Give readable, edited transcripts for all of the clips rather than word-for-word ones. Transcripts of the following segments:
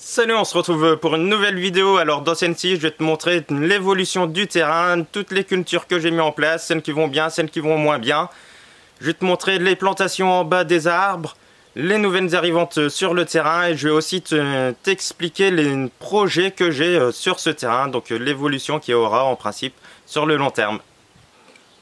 Salut, on se retrouve pour une nouvelle vidéo. Alors dans celle-ci, je vais te montrer l'évolution du terrain, toutes les cultures que j'ai mis en place, celles qui vont bien, celles qui vont moins bien. Je vais te montrer les plantations en bas des arbres, les nouvelles arrivantes sur le terrain et je vais aussi t'expliquer les projets que j'ai sur ce terrain, donc l'évolution qu'il y aura en principe sur le long terme.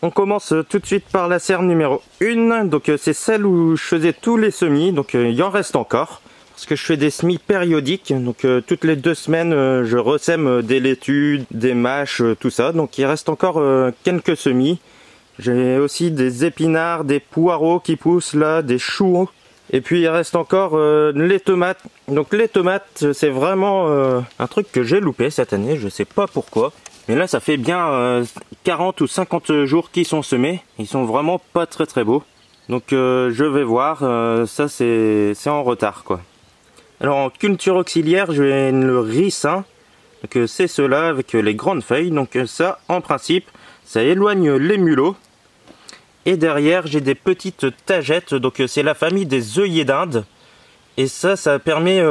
On commence tout de suite par la serre numéro 1, donc c'est celle où je faisais tous les semis, donc il y en reste encore. Parce que je fais des semis périodiques, donc toutes les 2 semaines je ressème des laitues, des mâches, tout ça. Donc il reste encore quelques semis. J'ai aussi des épinards, des poireaux qui poussent là, des choux. Et puis il reste encore les tomates. Donc les tomates c'est vraiment un truc que j'ai loupé cette année, je sais pas pourquoi. Mais là ça fait bien 40 ou 50 jours qu'ils sont semés. Ils sont vraiment pas très beaux. Donc je vais voir, ça c'est en retard quoi. Alors en culture auxiliaire, je vais le ricin. Donc c'est cela avec les grandes feuilles. Donc ça, en principe, ça éloigne les mulots. Et derrière, j'ai des petites tagettes. Donc c'est la famille des œillets d'Inde. Et ça permet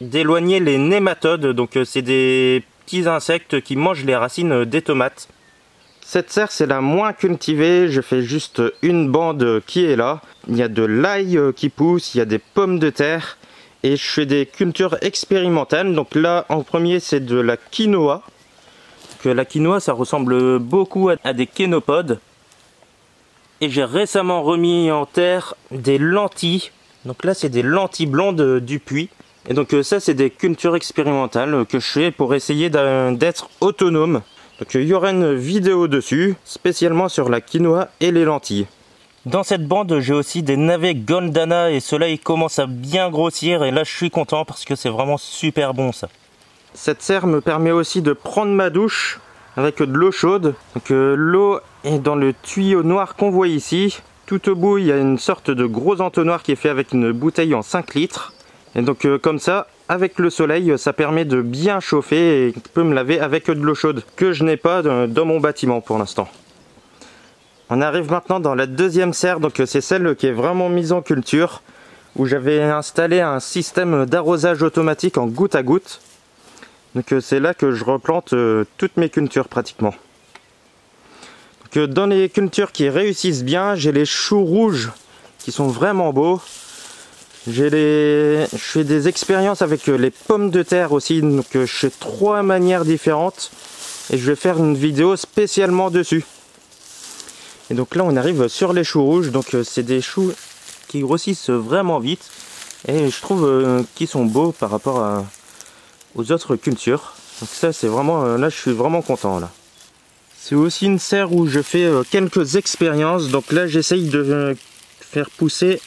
d'éloigner les nématodes. Donc c'est des petits insectes qui mangent les racines des tomates. Cette serre, c'est la moins cultivée. Je fais juste une bande qui est là. Il y a de l'ail qui pousse, il y a des pommes de terre. Et je fais des cultures expérimentales. Donc là, en premier, c'est de la quinoa. Donc, la quinoa, ça ressemble beaucoup à des kénopodes. Et j'ai récemment remis en terre des lentilles. Donc là, c'est des lentilles blondes du puits. Et donc ça, c'est des cultures expérimentales que je fais pour essayer d'être autonome. Donc il y aura une vidéo dessus, spécialement sur la quinoa et les lentilles. Dans cette bande, j'ai aussi des navets Goldana et ceux-là, ils commencent à bien grossir et là, je suis content parce que c'est vraiment super bon ça. Cette serre me permet aussi de prendre ma douche avec de l'eau chaude. Donc l'eau est dans le tuyau noir qu'on voit ici. Tout au bout, il y a une sorte de gros entonnoir qui est fait avec une bouteille en 5 litres. Et donc comme ça, avec le soleil, ça permet de bien chauffer et je peux me laver avec de l'eau chaude que je n'ai pas dans mon bâtiment pour l'instant. On arrive maintenant dans la deuxième serre, donc c'est celle qui est vraiment mise en culture, où j'avais installé un système d'arrosage automatique en goutte à goutte. Donc c'est là que je replante toutes mes cultures pratiquement. Donc, dans les cultures qui réussissent bien, j'ai les choux rouges qui sont vraiment beaux. Je fais des expériences avec les pommes de terre aussi, donc je fais 3 manières différentes et je vais faire une vidéo spécialement dessus. Et donc là on arrive sur les choux rouges, donc c'est des choux qui grossissent vraiment vite et je trouve qu'ils sont beaux par rapport aux autres cultures. Donc ça c'est vraiment, là je suis vraiment content là. C'est aussi une serre où je fais quelques expériences, donc là j'essaye de faire pousser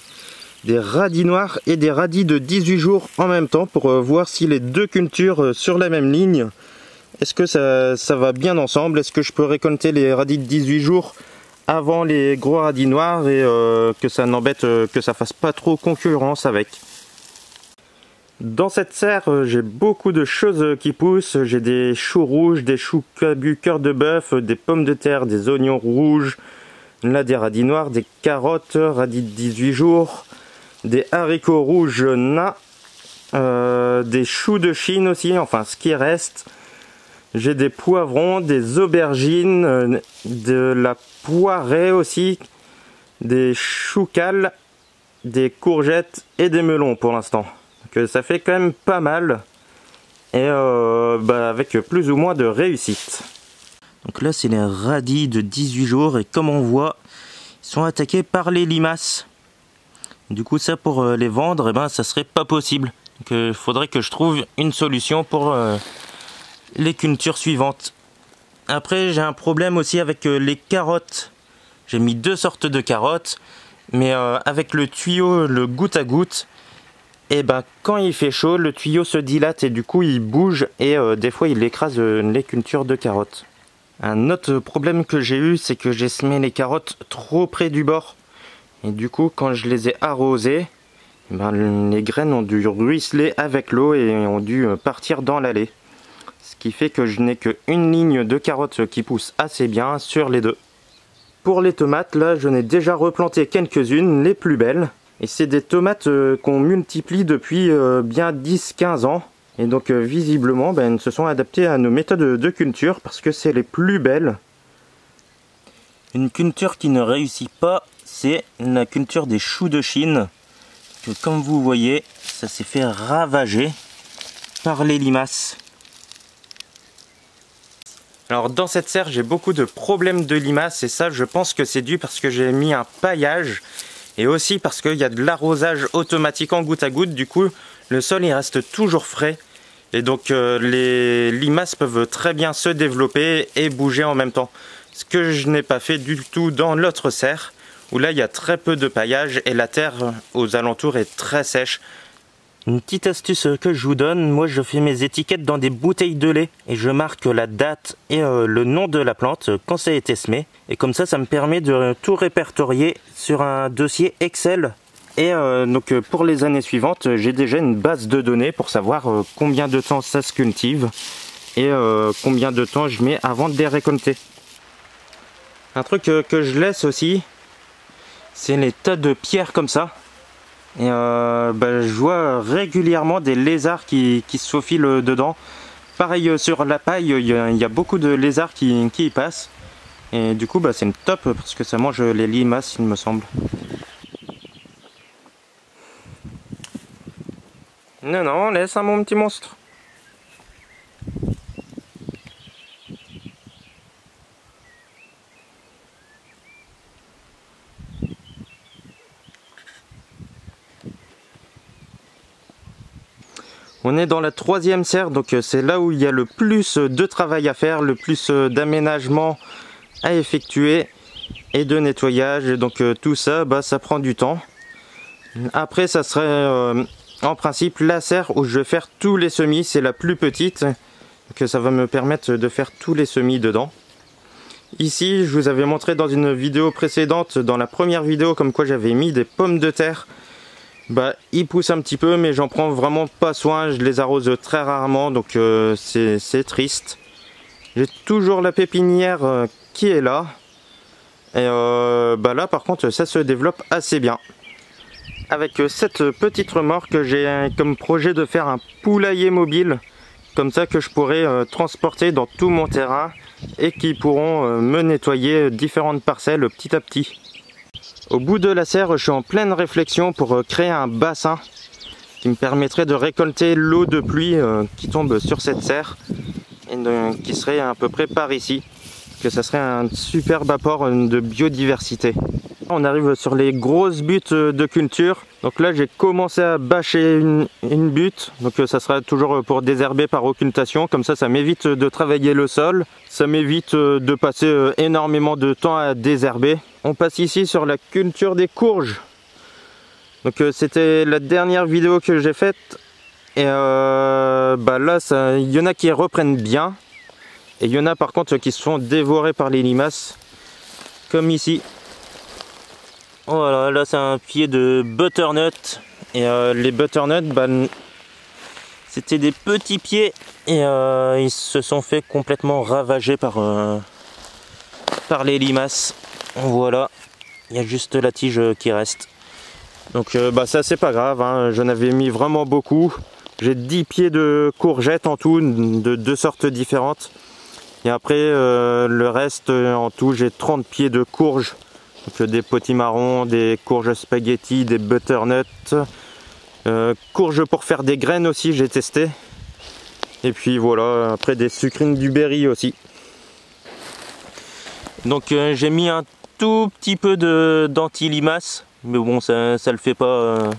des radis noirs et des radis de 18 jours en même temps pour voir si les deux cultures sur la même ligne, est-ce que ça va bien ensemble, est-ce que je peux récolter les radis de 18 jours avant les gros radis noirs et que ça n'embête, que ça fasse pas trop concurrence avec. Dans cette serre, j'ai beaucoup de choses qui poussent. J'ai des choux rouges, des choux cabu cœur de bœuf, des pommes de terre, des oignons rouges, là des radis noirs, des carottes, radis de 18 jours, des haricots rouges nains, des choux de Chine aussi, enfin ce qui reste. J'ai des poivrons, des aubergines, de la poirée aussi, des choux cales, des courgettes et des melons pour l'instant. Donc ça fait quand même pas mal et avec plus ou moins de réussite. Donc là c'est les radis de 18 jours et comme on voit, ils sont attaqués par les limaces. Du coup ça pour les vendre, ça serait pas possible. Donc il faudrait que je trouve une solution pour les cultures suivantes. Après j'ai un problème aussi avec les carottes. J'ai mis 2 sortes de carottes, mais avec le tuyau, le goutte à goutte, et quand il fait chaud, le tuyau se dilate et du coup il bouge et des fois il écrase les cultures de carottes. Un autre problème que j'ai eu, c'est que j'ai semé les carottes trop près du bord. Et du coup quand je les ai arrosées, les graines ont dû ruisseler avec l'eau et ont dû partir dans l'allée. Ce qui fait que je n'ai qu'une ligne de carottes qui pousse assez bien sur les deux. Pour les tomates, là j'en ai déjà replanté quelques-unes, les plus belles. Et c'est des tomates qu'on multiplie depuis bien 10-15 ans. Et donc visiblement, elles se sont adaptées à nos méthodes de culture parce que c'est les plus belles. Une culture qui ne réussit pas, c'est la culture des choux de Chine. Que comme vous voyez, ça s'est fait ravager par les limaces. Alors dans cette serre, j'ai beaucoup de problèmes de limaces et ça, je pense que c'est dû parce que j'ai mis un paillage et aussi parce qu'il y a de l'arrosage automatique en goutte à goutte. Du coup, le sol il reste toujours frais et donc les limaces peuvent très bien se développer et bouger en même temps. Ce que je n'ai pas fait du tout dans l'autre serre où là il y a très peu de paillage et la terre aux alentours est très sèche. Une petite astuce que je vous donne, moi je fais mes étiquettes dans des bouteilles de lait et je marque la date et le nom de la plante quand ça a été semé. Et comme ça, ça me permet de tout répertorier sur un dossier Excel. Et donc pour les années suivantes, j'ai déjà une base de données pour savoir combien de temps ça se cultive et combien de temps je mets avant de les récolter. Un truc que je laisse aussi, c'est les tas de pierres comme ça. Et je vois régulièrement des lézards qui se faufilent dedans. Pareil sur la paille, il y a beaucoup de lézards qui y passent. Et du coup c'est une top parce que ça mange les limaces il me semble. Non non, laisse mon petit monstre. On est dans la 3e serre, donc c'est là où il y a le plus de travail à faire, le plus d'aménagement à effectuer et de nettoyage. Et donc tout ça, ça prend du temps. Après, ça serait en principe la serre où je vais faire tous les semis. C'est la plus petite, donc ça va me permettre de faire tous les semis dedans. Ici, je vous avais montré dans une vidéo précédente, dans la première vidéo, comme quoi j'avais mis des pommes de terre. Ils poussent un petit peu mais j'en prends vraiment pas soin, je les arrose très rarement donc c'est triste. J'ai toujours la pépinière qui est là et là par contre ça se développe assez bien. Avec cette petite remorque, j'ai comme projet de faire un poulailler mobile comme ça que je pourrais transporter dans tout mon terrain et qui pourront me nettoyer différentes parcelles petit à petit. Au bout de la serre, je suis en pleine réflexion pour créer un bassin qui me permettrait de récolter l'eau de pluie qui tombe sur cette serre et qui serait à peu près par ici. Que ça serait un superbe apport de biodiversité. On arrive sur les grosses buttes de culture. Donc là j'ai commencé à bâcher une butte. Donc ça sera toujours pour désherber par occultation. Comme ça m'évite de travailler le sol. Ça m'évite de passer énormément de temps à désherber. On passe ici sur la culture des courges. Donc c'était la dernière vidéo que j'ai faite. Et là il y en a qui reprennent bien. Et il y en a par contre qui se font dévorer par les limaces. Comme ici. Voilà, là c'est un pied de butternut. Et les butternuts, c'était des petits pieds. Et ils se sont fait complètement ravager par les limaces. Voilà, il y a juste la tige qui reste. Donc ça c'est pas grave, hein. J'en avais mis vraiment beaucoup. J'ai 10 pieds de courgettes en tout, de 2 sortes différentes. Et après le reste en tout j'ai 30 pieds de courges. Donc des potimarrons, des courges spaghetti, des butternuts. Courges pour faire des graines aussi j'ai testé. Et puis voilà, après des sucrines du berry aussi. Donc j'ai mis un tout petit peu d'anti-limaces. Mais bon ça le fait pas.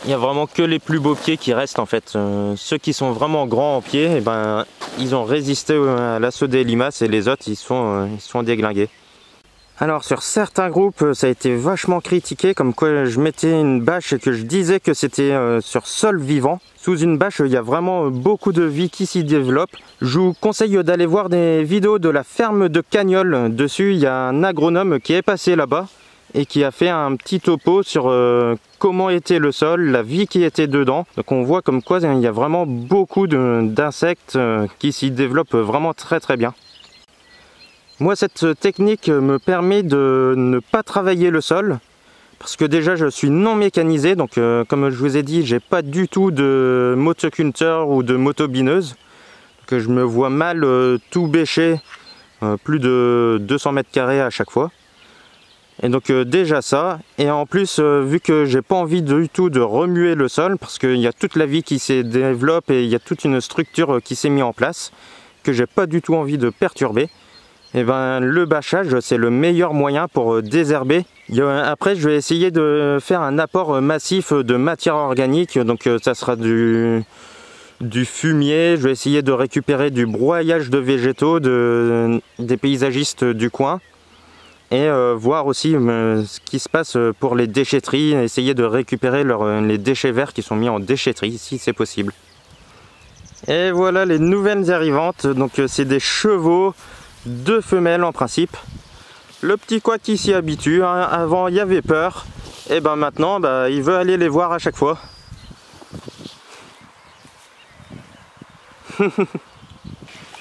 Il n'y a vraiment que les plus beaux pieds qui restent en fait. Ceux qui sont vraiment grands en pied, ils ont résisté à l'assaut des limaces et les autres ils sont déglingués. Alors sur certains groupes ça a été vachement critiqué, comme quoi je mettais une bâche et que je disais que c'était sur sol vivant. Sous une bâche il y a vraiment beaucoup de vie qui s'y développe. Je vous conseille d'aller voir des vidéos de la ferme de Cagnols. Dessus il y a un agronome qui est passé là-bas et qui a fait un petit topo sur comment était le sol, la vie qui était dedans. Donc on voit comme quoi il y a vraiment beaucoup d'insectes qui s'y développent vraiment très très bien. Moi cette technique me permet de ne pas travailler le sol Parce que déjà je suis non mécanisé, donc comme je vous ai dit, j'ai pas du tout de motoculteur ou de motobineuse. Donc je me vois mal tout bêcher, plus de 200 mètres carrés à chaque fois. Et donc déjà ça, et en plus vu que j'ai pas envie du tout de remuer le sol, parce qu'il y a toute la vie qui s'est développée et il y a toute une structure qui s'est mise en place, que j'ai pas du tout envie de perturber, et ben le bâchage c'est le meilleur moyen pour désherber. Après je vais essayer de faire un apport massif de matière organique, donc ça sera du fumier, je vais essayer de récupérer du broyage de végétaux des paysagistes du coin. Et voir aussi ce qui se passe pour les déchetteries, essayer de récupérer les déchets verts qui sont mis en déchetterie si c'est possible. Et voilà les nouvelles arrivantes, donc c'est des chevaux, 2 femelles en principe. Le petit quoi qui s'y habitue, hein. Avant il y avait peur, et ben maintenant il veut aller les voir à chaque fois.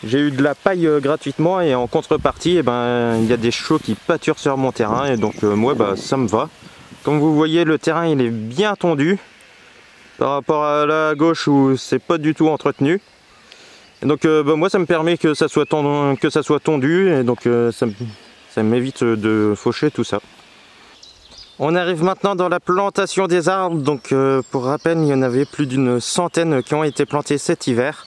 J'ai eu de la paille gratuitement et en contrepartie il y a des chiots qui pâturent sur mon terrain et donc moi ça me va. Comme vous voyez le terrain il est bien tondu par rapport à là à gauche où c'est pas du tout entretenu. Et donc moi ça me permet que ça soit tondu et donc ça m'évite de faucher tout ça. On arrive maintenant dans la plantation des arbres, donc pour rappel il y en avait plus d'une centaine qui ont été plantés cet hiver.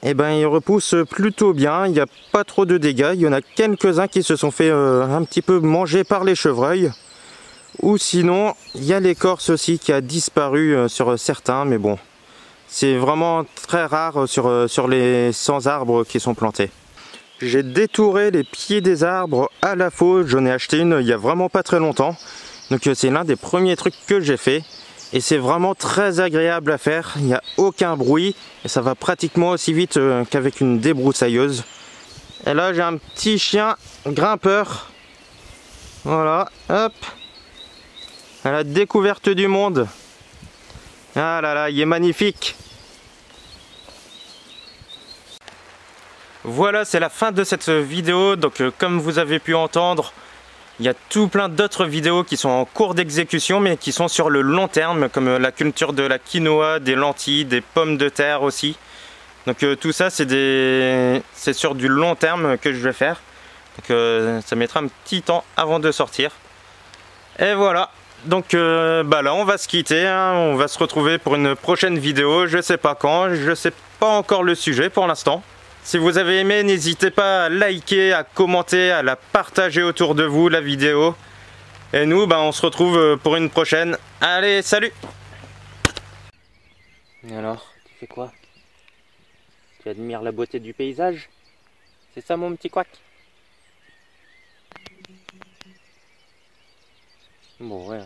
Et ils repoussent plutôt bien, il n'y a pas trop de dégâts, il y en a quelques-uns qui se sont fait un petit peu manger par les chevreuils. Ou sinon, il y a l'écorce aussi qui a disparu sur certains, mais bon, c'est vraiment très rare sur les 100 arbres qui sont plantés. J'ai détouré les pieds des arbres à la faux, j'en ai acheté une il n'y a vraiment pas très longtemps. Donc c'est l'un des premiers trucs que j'ai fait. Et c'est vraiment très agréable à faire, il n'y a aucun bruit et ça va pratiquement aussi vite qu'avec une débroussailleuse. Et là j'ai un petit chien grimpeur, voilà, hop, à la découverte du monde. Ah là là, il est magnifique. Voilà, c'est la fin de cette vidéo, donc comme vous avez pu entendre, il y a tout plein d'autres vidéos qui sont en cours d'exécution mais qui sont sur le long terme, comme la culture de la quinoa, des lentilles, des pommes de terre aussi. Donc tout ça c'est sur du long terme que je vais faire. Donc ça mettra un petit temps avant de sortir. Et voilà, donc là on va se quitter, hein. On va se retrouver pour une prochaine vidéo, je sais pas quand, je sais pas encore le sujet pour l'instant. Si vous avez aimé, n'hésitez pas à liker, à commenter, à la partager autour de vous, la vidéo. Et nous, on se retrouve pour une prochaine. Allez, salut! Et alors, tu fais quoi? Tu admires la beauté du paysage? C'est ça mon petit couac? Bon, ouais.